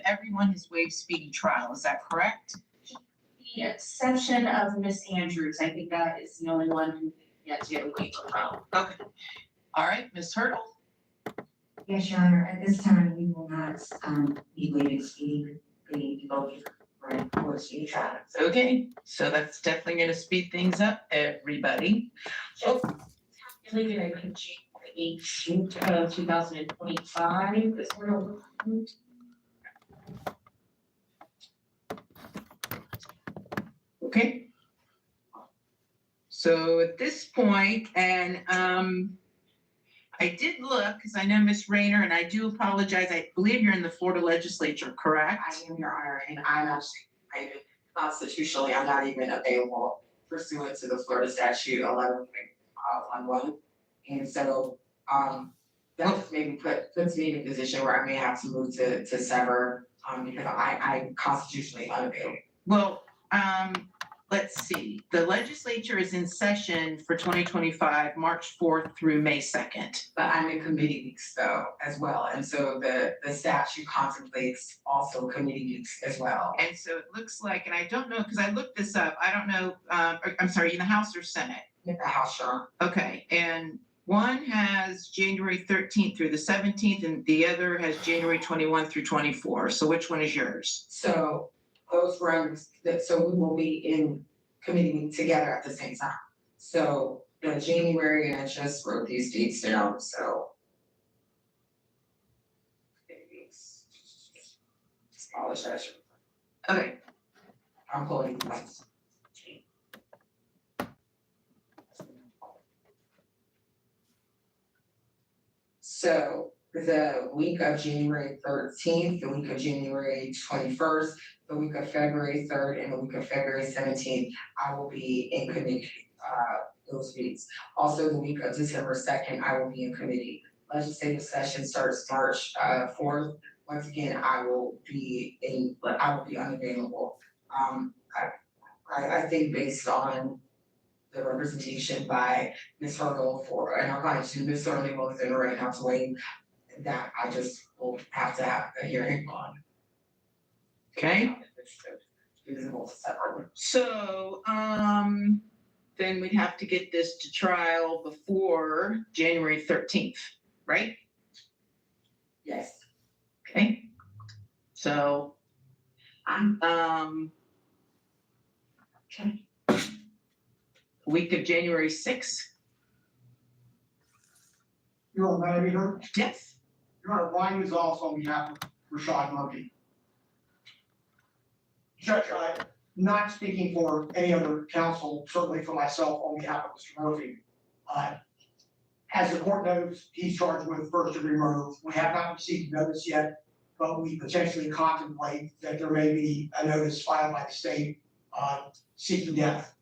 everyone has waived speedy trial. Is that correct? The exception of Miss Andrews, I think that is the only one who yet to wait for trial. Okay. All right, Ms. Hurdle. Yes, Your Honor, at this time, we will not be waiving speedy, for speedy trial. Okay, so that's definitely going to speed things up, everybody. Just calculated, I think, January 18th of 2025 is where it'll come. Okay. So at this point, and I did look, because I know Ms. Rayner, and I do apologize, I believe you're in the Florida legislature, correct? I am, Your Honor, and I'm actually, constitutionally, I'm not even available pursuant to the Florida statute 11.11. And so, that just maybe puts me in a position where I may have to move to sever, because I'm constitutionally unavailable. Well, let's see. The legislature is in session for 2025, March 4th through May 2nd. But I'm in committee weeks though, as well, and so the statute contemplates also committee weeks as well. And so it looks like, and I don't know, because I looked this up, I don't know, I'm sorry, in the House or Senate? In the House, sure. Okay, and one has January 13th through the 17th, and the other has January 21 through 24. So which one is yours? So those runs, so we will be in committee meeting together at the same time. So the January, and I just wrote these dates down, so. Apologize. Okay, I'm pulling these. So the week of January 13th, the week of January 21st, the week of February 3rd, and the week of February 17th, I will be in committee those weeks. Also, the week of December 2nd, I will be in committee. Legislative session starts March 4th. Once again, I will be unavailable. I think based on the representation by Ms. Hurdle and our client, Ms. Hurdle both in the right now to wait, that I just will have to have a hearing on. okay. Feasible to separate. So, then we'd have to get this to trial before January 13th, right? Yes. Okay. So, Okay. week of January 6th? Your Honor, may I be heard? Yes. Your Honor, Ryan is also on behalf of Rashad Murphy. Judge, I'm not speaking for any other counsel, certainly for myself on behalf of Mr. Murphy. As the court knows, he's charged with first-degree murder. We have not received notice yet, but we potentially contemplate that there may be a notice filed by the state seeking death.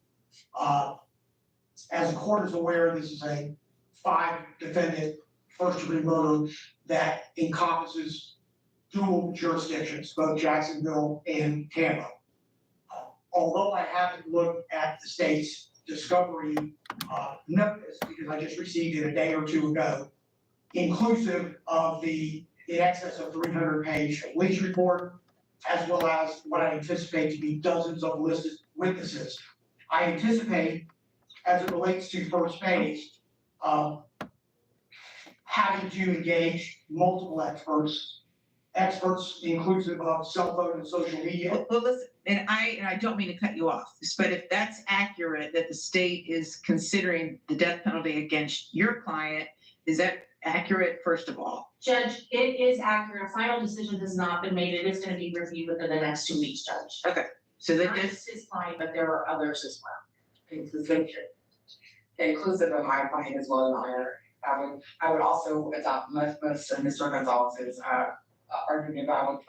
As the court is aware, this is a 5-defendant first-degree murder that encompasses dual jurisdictions, both Jacksonville and Tampa. Although I haven't looked at the state's discovery notice, because I just received it a day or two ago, inclusive of the in excess of 300-page police report, as well as what I anticipate to be dozens of listed witnesses. I anticipate, as it relates to first phase, having to engage multiple experts inclusive of cell phone and social media. Well, listen, and I don't mean to cut you off, but if that's accurate, that the state is considering the death penalty against your client, is that accurate, first of all? Judge, it is accurate. A final decision has not been made. It is going to be reviewed within the next 2 weeks, Judge. Okay, so that Not this, just his client, but there are others as well. Inclusive of my client as well, Your Honor. I would also adopt Mr. Gonzalez's argument about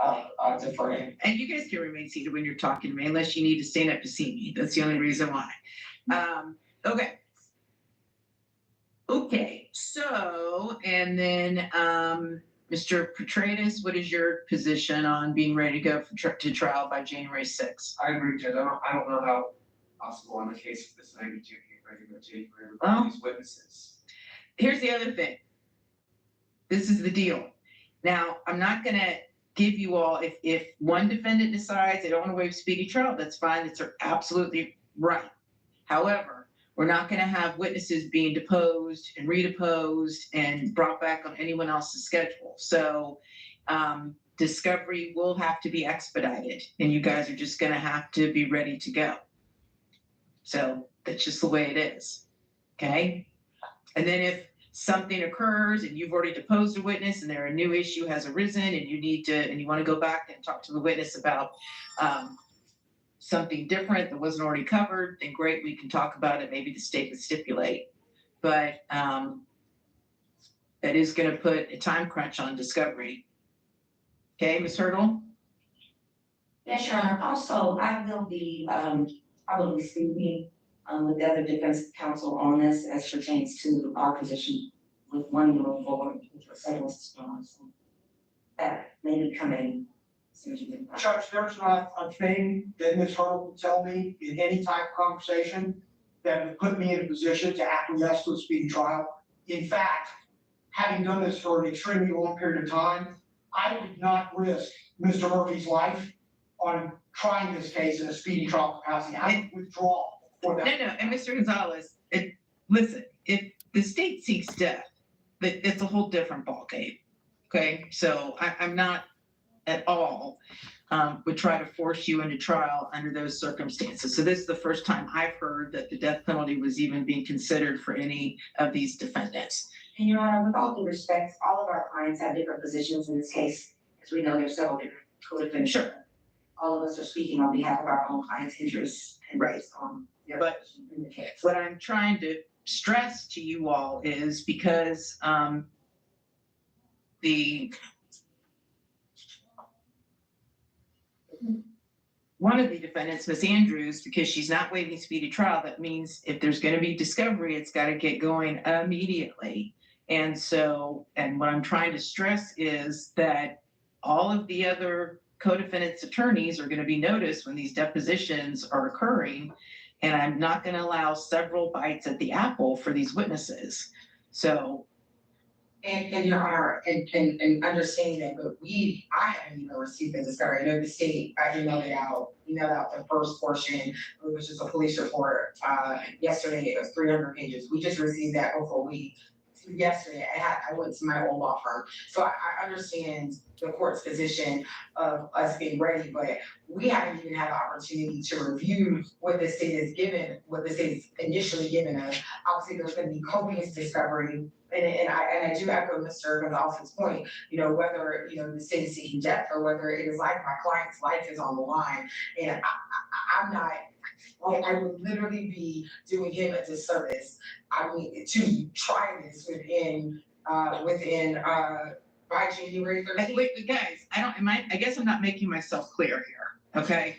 deferring. and you guys can remain seated when you're talking to me, unless you need to stand up to see me. That's the only reason why. Okay. Okay, so, and then, Mr. Petratus, what is your position on being ready to go to trial by January 6th? I agree, Judge. I don't know how possible on the case of this magnitude, regular January with Well, all these witnesses. Here's the other thing. This is the deal. Now, I'm not gonna give you all, if one defendant decides they don't want to waive speedy trial, that's fine, that's absolutely right. However, we're not gonna have witnesses being deposed and redeposed and brought back on anyone else's schedule. So discovery will have to be expedited, and you guys are just gonna have to be ready to go. So that's just the way it is, okay? And then if something occurs and you've already deposed a witness and a new issue has arisen and you want to go back and talk to the witness about something different that wasn't already covered, then great, we can talk about it. Maybe the state would stipulate. But that is going to put a time crunch on discovery. Okay, Ms. Hurdle? Yes, Your Honor. Also, I will be probably speaking with the other defense counsel on this as pertains to our position with one move forward with the second response. That may be coming soon as you get back. Judge, there's not a thing that Ms. Hurdle will tell me in any type of conversation that would put me in a position to acquiesce to a speedy trial. In fact, having done this for an extremely long period of time, I would not risk Mr. Murphy's life on trying this case in a speedy trial capacity. I would withdraw for that. No, and Mr. Gonzalez, listen, if the state seeks death, it's a whole different ballgame. Okay, so I'm not at all would try to force you into trial under those circumstances. So this is the first time I've heard that the death penalty was even being considered for any of these defendants. And Your Honor, with all due respect, all of our clients have different positions in this case. As we know, there's several different co-defendants. Sure. All of us are speaking on behalf of our own clients' interests and Right. based on their But position in the case. What I'm trying to stress to you all is because one of the defendants, Ms. Andrews, because she's not waiving speedy trial, that means if there's going to be discovery, it's got to get going immediately. And so, and what I'm trying to stress is that all of the other co-defendants' attorneys are going to be noticed when these depositions are occurring. And I'm not going to allow several bites at the apple for these witnesses. So. And Your Honor, and understanding that, but I haven't even received the discovery. I know the state, I emailed out the first portion, which is a police report, yesterday. It was 300 pages. We just received that before yesterday. I went to my old law firm. So I understand the court's position of us being ready, but we haven't even had the opportunity to review what the state has given, what the state's initially given us. Obviously, there's gonna be copious discovery. And I do echo Mr. Gonzalez's point, whether, the state is seeking death or whether it is like my client's life is on the line. And I'm not, I would literally be doing him a disservice. I mean, to try this by January 13th. Wait, guys, I guess I'm not making myself clear here, okay?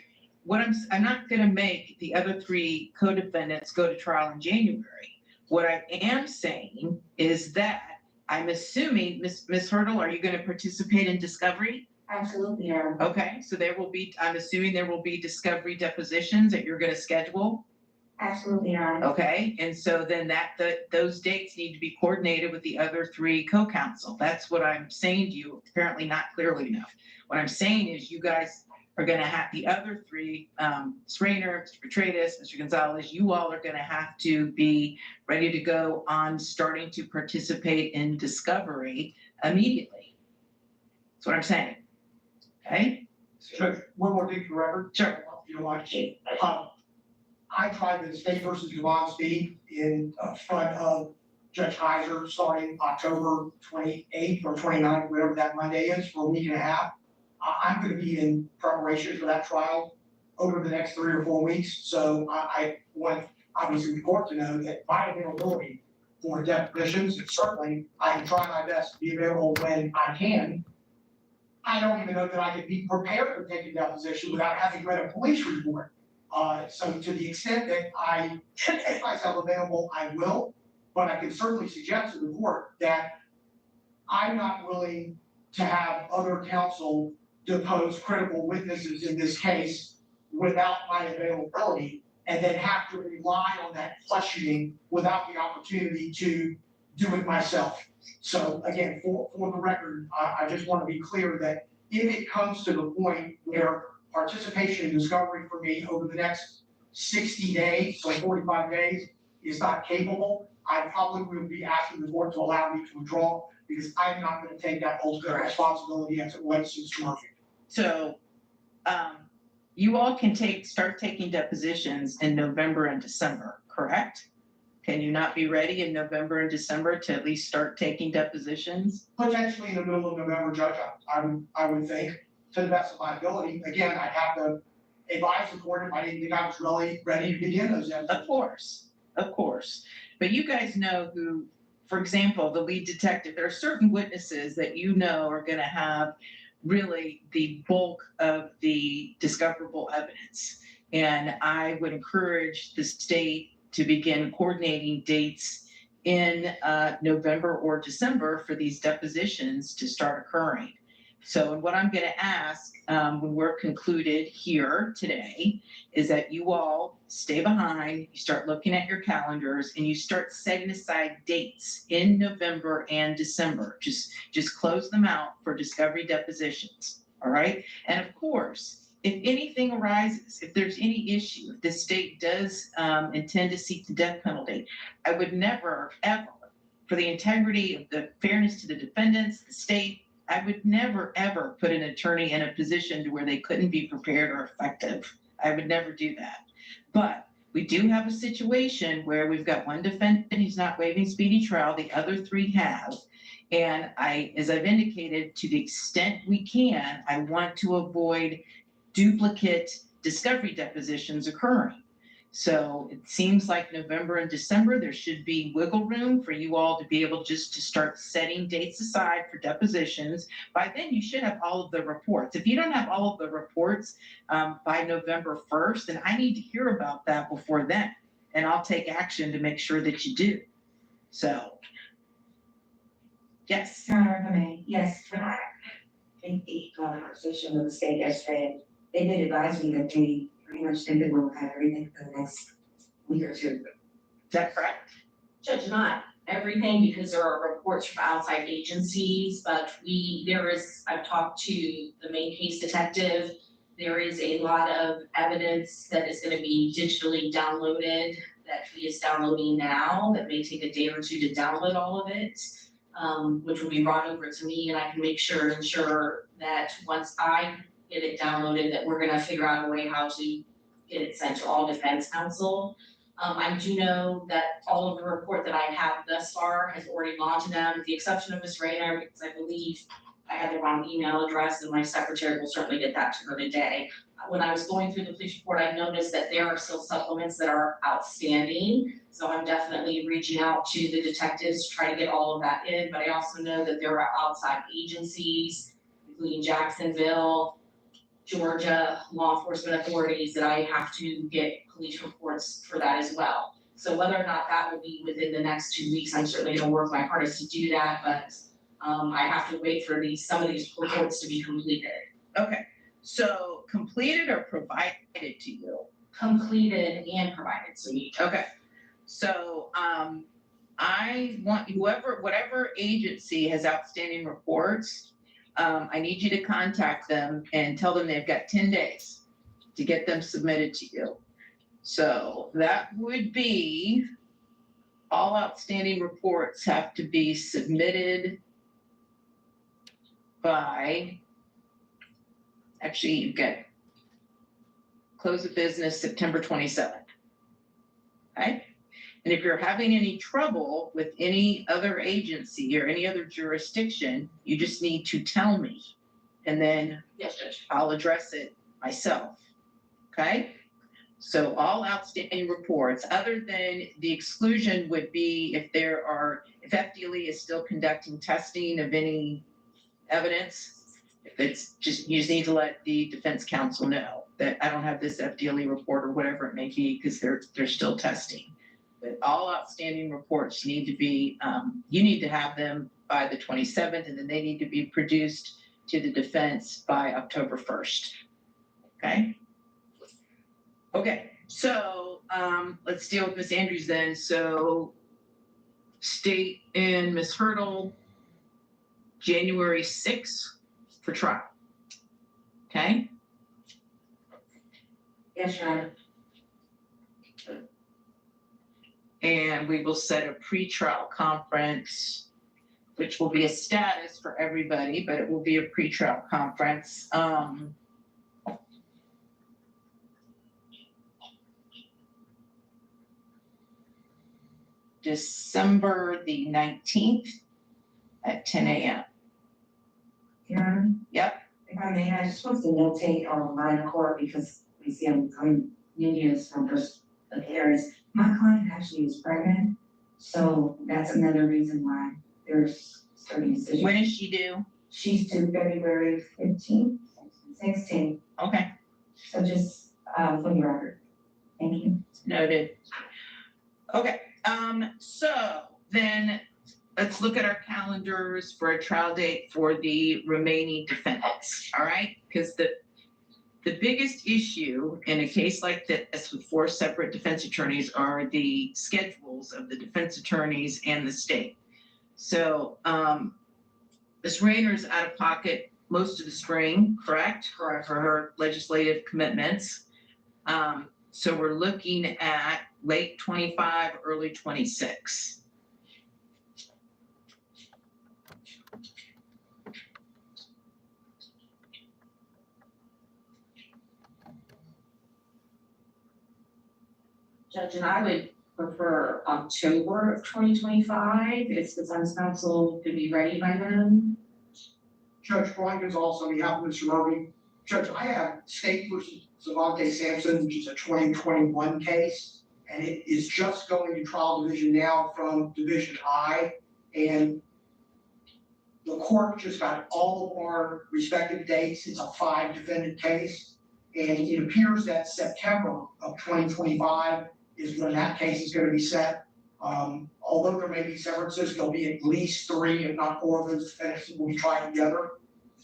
I'm not gonna make the other three co-defendants go to trial in January. What I am saying is that I'm assuming, Ms. Hurdle, are you gonna participate in discovery? Absolutely, Your Honor. Okay, so I'm assuming there will be discovery depositions that you're gonna schedule, Absolutely, Your Honor. okay? And so then those dates need to be coordinated with the other three co-counsel. That's what I'm saying to you, apparently not clearly enough. What I'm saying is you guys are gonna have the other three, Ms. Rayner, Mr. Petratus, Mr. Gonzalez, you all are gonna have to be ready to go on starting to participate in discovery immediately. That's what I'm saying, okay? Judge, one more thing for the record. Sure. If you don't mind. I tried the State versus Yvonne Speed in front of Judge Heiser starting October 28th or 29th, whatever that Monday is, for a week and a half. I'm gonna be in preparation for that trial over the next 3 or 4 weeks. So I want, obviously, the court to know that my availability for depositions, and certainly I can try my best to be available when I can. I don't even know that I could be prepared to take a deposition without having read a police report. So to the extent that I can make myself available, I will, but I can certainly suggest to the court that I'm not willing to have other counsel depose critical witnesses in this case without my availability, and then have to rely on that questioning without the opportunity to do it myself. So again, for the record, I just want to be clear that if it comes to the point where participation in discovery for me over the next 60 days, so 45 days, is not capable, I probably would be asking the board to allow me to withdraw, because I'm not gonna take that ultimate Correct. responsibility as it relates to this merger. So, you all can start taking depositions in November and December, correct? Can you not be ready in November and December to at least start taking depositions? Potentially in the middle of November, Judge, I would think, to the best of my ability. Again, I'd have to advise the court if I didn't think I was really ready to begin those Of depositions. course. But you guys know who, for example, the lead detective, there are certain witnesses that you know are gonna have really the bulk of the discoverable evidence. And I would encourage the state to begin coordinating dates in November or December for these depositions to start occurring. So what I'm gonna ask when we're concluded here today is that you all stay behind, you start looking at your calendars, and you start setting aside dates in November and December. Just close them out for discovery depositions, all right? And of course, if anything arises, if there's any issue, if the state does intend to seek the death penalty, I would never, ever, for the integrity of the fairness to the defendants, the state, I would never, ever put an attorney in a position to where they couldn't be prepared or effective. I would never do that. But we do have a situation where we've got one defendant who's not waiving speedy trial, the other three have. And as I've indicated, to the extent we can, I want to avoid duplicate discovery depositions occurring. So it seems like November and December, there should be wiggle room for you all to be able just to start setting dates aside for depositions. By then, you should have all of the reports. If you don't have all of the reports by November 1st, then I need to hear about that before then. And I'll take action to make sure that you do. So, yes. Your Honor, if I may, yes, when I think the conversation with the state yesterday, they did advise me that they pretty much think that we'll have everything for the next week or two. Is that correct? Judge, not everything, because there are reports from outside agencies, but I've talked to the main case detective. There is a lot of evidence that is gonna be digitally downloaded that he is downloading now, that may take a day or two to download all of it, which will be brought over to me, and I can ensure that once I get it downloaded, that we're gonna figure out a way how to get it sent to all defense counsel. I do know that all of the report that I have thus far has already gone to them, with the exception of Ms. Rayner, because I believe I had the wrong email address, and my secretary will certainly get that to her today. When I was going through the police report, I noticed that there are still supplements that are outstanding. So I'm definitely reaching out to the detectives to try to get all of that in, but I also know that there are outside agencies, including Jacksonville, Georgia law enforcement authorities, that I have to get police reports for that as well. So whether or not that will be within the next 2 weeks, I'm certainly gonna work my hardest to do that, but I have to wait for some of these reports to be completed. Okay, so completed or provided to you? Completed and provided to me. Okay, so I want whatever agency has outstanding reports, I need you to contact them and tell them they've got 10 days to get them submitted to you. So that would be, all outstanding reports have to be submitted by, actually, you've got close of business September 27th. Okay? And if you're having any trouble with any other agency or any other jurisdiction, you just need to tell me. And then Yes, Judge. I'll address it myself. Okay? So all outstanding reports, other than the exclusion would be if FDLE is still conducting testing of any evidence. If it's just, you just need to let the defense counsel know that I don't have this FDLE report or whatever it may be, because they're still testing. But all outstanding reports need to be, you need to have them by the 27th, and then they need to be produced to the defense by October 1st. Okay? Okay, so let's deal with Ms. Andrews then. So state and Ms. Hurdle, January 6th for trial. Okay, Yes, Your Honor. and we will set a pretrial conference, which will be a status for everybody, but it will be a pretrial conference. December the 19th at 10 a.m. Your Honor. Yep. If I may, I just want to notate or remind the court, because we see I'm news from just the parents. My client actually is pregnant, so that's another reason why there's certain decisions. When is she due? She's due February 15th, 16th, Okay, so just for the record. Thank you. noted. Okay, so then let's look at our calendars for a trial date for the remaining defendants, all right? Because the biggest issue in a case like this with 4 separate defense attorneys are the schedules of the defense attorneys and the state. So Ms. Rayner's out of pocket most of the spring, correct? Correct. For her legislative commitments. So we're looking at late 25, early 26. Judge, and I would prefer October of 2025, if the defense counsel could be ready by then. Judge Brian Gonzalez on behalf of Mr. Murphy. Judge, I have State versus Zavante Sampson, which is a 2021 case, and it is just going to trial division now from Division I. And the court just got all of our respective dates. It's a 5-defendant case. And it appears that September of 2025 is when that case is going to be set. Although there may be severances, there'll be at least 3, if not 4 of those defendants that will be tried together.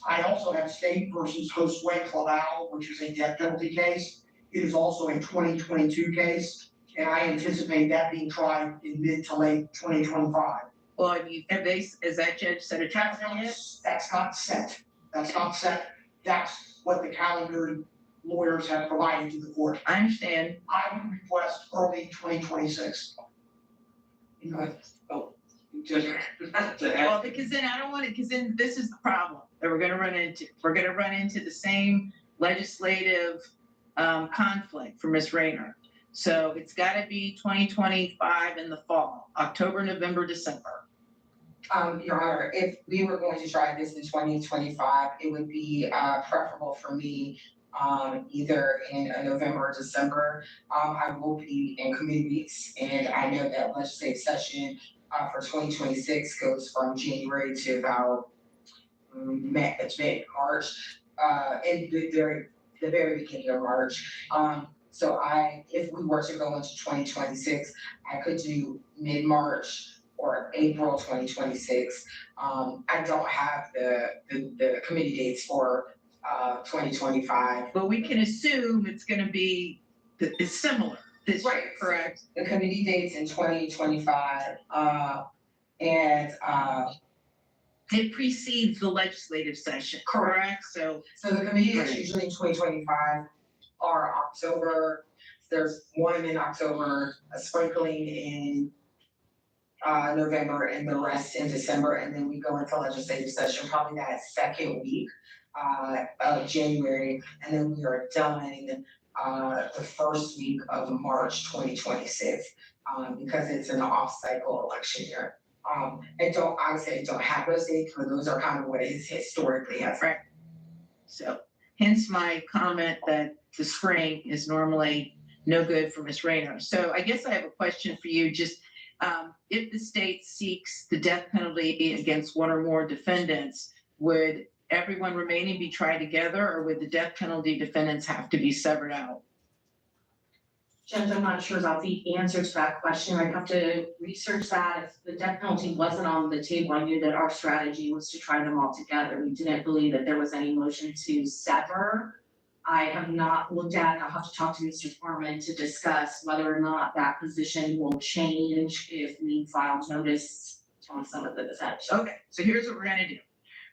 I also have State versus Josue Clavao, which is a death penalty case. It is also a 2022 case, and I anticipate that being tried in mid to late 2025. Well, is that judge set a trial date yet? That's not set. That's not set. That's what the calendar lawyers have provided to the court. I understand. I would request early 2026. Just to add, Well, because then I don't want it, because then this is the problem that we're gonna run into. We're gonna run into the same legislative conflict for Ms. Rayner. So it's gotta be 2025 in the fall, October, November, December. Your Honor, if we were going to try this in 2025, it would be preferable for me either in November or December. I will be in committee weeks, and I know that legislative session for 2026 goes from January to about mid-March, in the very beginning of March. So if we were to go into 2026, I could do mid-March or April 2026. I don't have the committee dates for 2025. But we can assume it's gonna be, it's similar this year, Right. correct? The committee dates in 2025, and It precedes the legislative session, correct? So so the committee dates usually in 2025 are October. There's one in October, a sprinkling in November, and the rest in December, and then we go into legislative session probably that second week of January, and then we are done the first week of March 2026, because it's an off-cycle election year. I don't have those dates, but those are kind of what it is historically has. right. So hence my comment that the spring is normally no good for Ms. Rayner. So I guess I have a question for you, just if the state seeks the death penalty against one or more defendants, would everyone remaining be tried together, or would the death penalty defendants have to be severed out? Judge, I'm not sure about the answer to that question. I'd have to research that. If the death penalty wasn't on the table, I knew that our strategy was to try them all together. We didn't believe that there was any motion to sever. I have not looked at, I'll have to talk to Mr. Foreman to discuss whether or not that position will change if we file notice on some of the defendants. Okay, so here's what we're gonna do.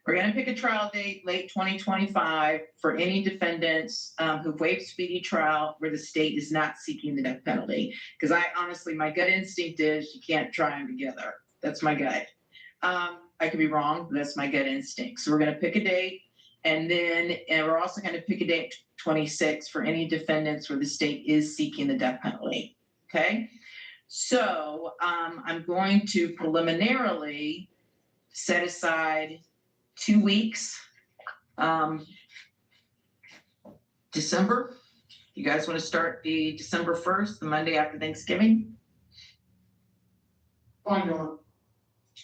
We're gonna pick a trial date, late 2025, for any defendants who've waived speedy trial where the state is not seeking the death penalty. Because I honestly, my gut instinct is you can't try them together. That's my gut. I could be wrong, but that's my gut instinct. So we're gonna pick a date, and we're also gonna pick a date 26 for any defendants where the state is seeking the death penalty. Okay? So I'm going to preliminarily set aside 2 weeks. December, you guys want to start the December 1st, the Monday after Thanksgiving? Fine, Dawn.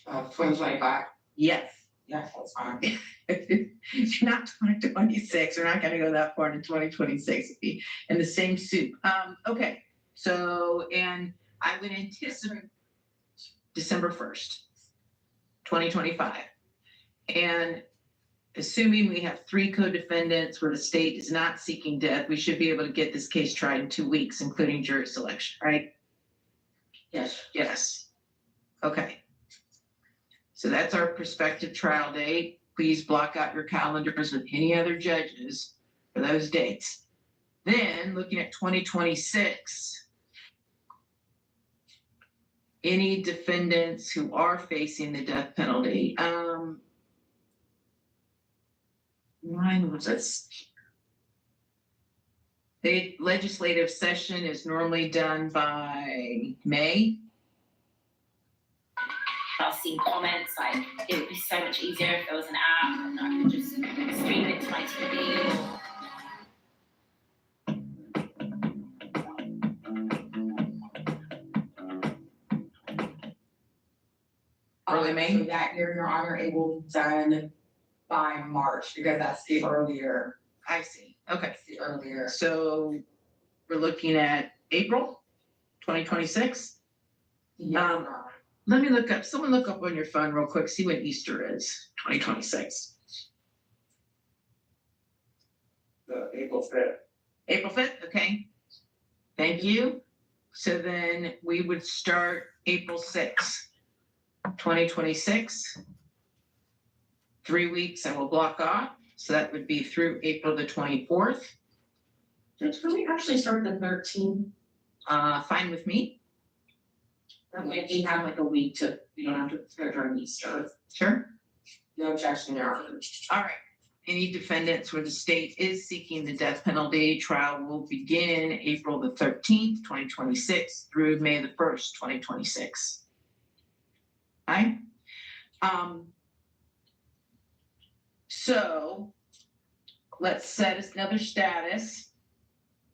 2025. Yes. Yes, that's fine. Not 2026, we're not gonna go that far into 2026, it'd be in the same soup. Okay, so, and I would anticipate December 1st, 2025. And assuming we have 3 co-defendants where the state is not seeking death, we should be able to get this case tried in 2 weeks, including jury selection, right? Yes. Yes. Okay. So that's our prospective trial date. Please block out your calendars with any other judges for those dates. Then, looking at 2026, any defendants who are facing the death penalty, mine was this. The legislative session is normally done by May. I've seen comments like it would be so much easier if there was an app and I could just stream it to my TV. Early May? So that year, Your Honor, it will be done by March, because that's the earlier, I see. Okay. that's the earlier. So we're looking at April 2026. Yes, Your Honor. Let me look up, someone look up on your phone real quick, see when Easter is, 2026. April 5th. April 5th, okay. Thank you. So then we would start April 6th, 2026. 3 weeks I will block off, so that would be through April the 24th. Judge, can we actually start the 13th? Fine with me, That way we have like a week to, we don't have to prepare during Easter. sure. No objection, Your Honor. All right, any defendants where the state is seeking the death penalty, trial will begin April the 13th, 2026 through May the 1st, 2026. All right? So let's set another status,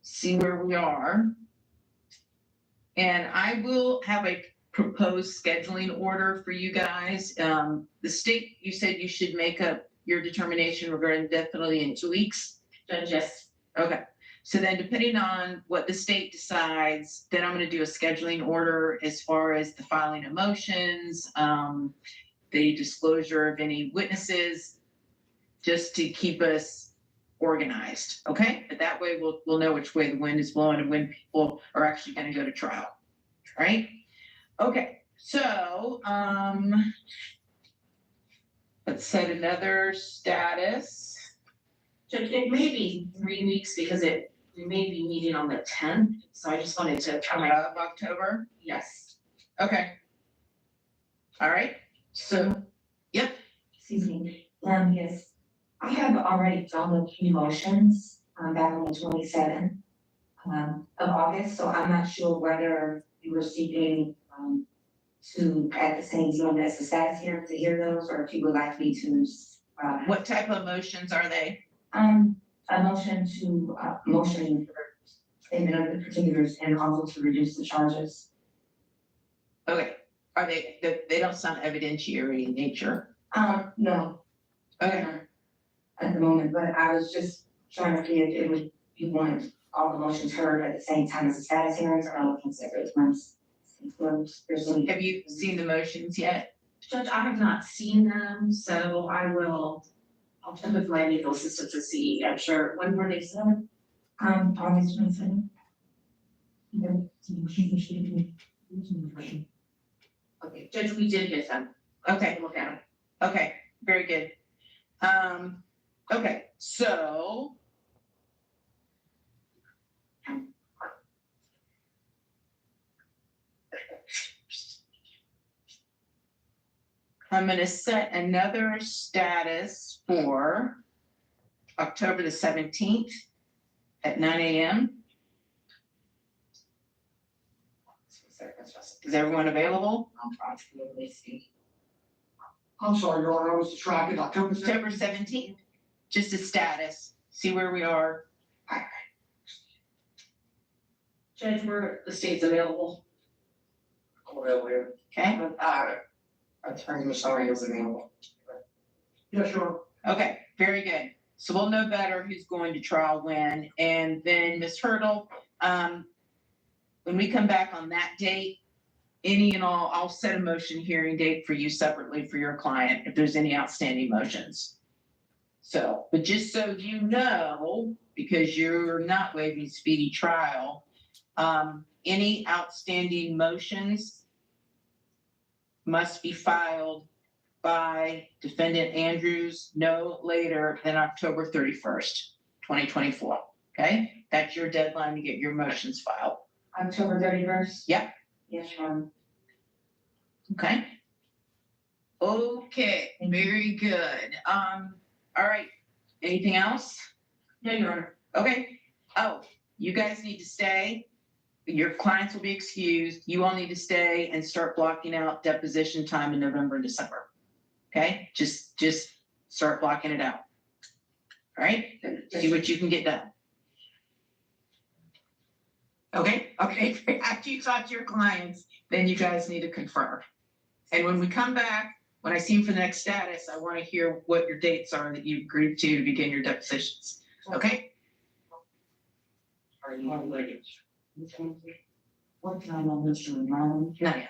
see where we are. And I will have a proposed scheduling order for you guys. The state, you said you should make up your determination regarding the death penalty in 2 weeks? Judge, yes. Okay, so then depending on what the state decides, then I'm gonna do a scheduling order as far as the filing of motions, the disclosure of any witnesses, just to keep us organized, okay? But that way we'll know which way the wind is blowing and when people are actually gonna go to trial, right? Okay, so, let's set another status. Judge, it may be 3 weeks because we may be meeting on the 10th, so I just wanted to try my, Of October, yes. okay. All right, so, yep, Excuse me, yes, I have already done the key motions, back on the 27th of August, so I'm not sure whether you were seeking, to, at the same time as the status hearing to hear those, or if you would like me to, what type of motions are they? a motion to, motion for statement of the particulars and also to reduce the charges. Okay, are they don't sound evidentiary in nature. No, Okay, at the moment, but I was just trying to see if it would, you want all the motions heard at the same time as the status hearings, or all separate ones. There's any. have you seen the motions yet? Judge, I have not seen them, so I'll check with my legal assistant to see, I'm sure, when were they sent? August 27th. Okay, Judge, we did get them. Okay, Look at them. okay, very good. Okay, so. I'm gonna set another status for October the 17th at 9 a.m. Is everyone available? Absolutely, see. I'm sorry, Your Honor, I was distracted, October October 17th. 17th, just a status, see where we are. Judge, the state's available. Okay, Attorney Michelle is available. Yes, Your Honor. okay, very good. So we'll know better who's going to trial when, and then Ms. Hurdle, when we come back on that date, any and all, I'll set a motion hearing date for you separately for your client if there's any outstanding motions. So, but just so you know, because you're not waiving speedy trial, any outstanding motions must be filed by defendant Andrews no later than October 31st, 2024. Okay, that's your deadline to get your motions filed. October 31st? Yep. Yes, Your Honor. Okay. Okay, very good. All right. Anything else? No, Your Honor. Okay. Oh, you guys need to stay. Your clients will be excused. You all need to stay and start blocking out deposition time in November and December. Okay, just start blocking it out. All right, see what you can get done. Okay, after you talk to your clients, then you guys need to confer. And when we come back, when I see them for the next status, I want to hear what your dates are that you agreed to begin your depositions. Okay? What time on Mr. Ryan? Not yet.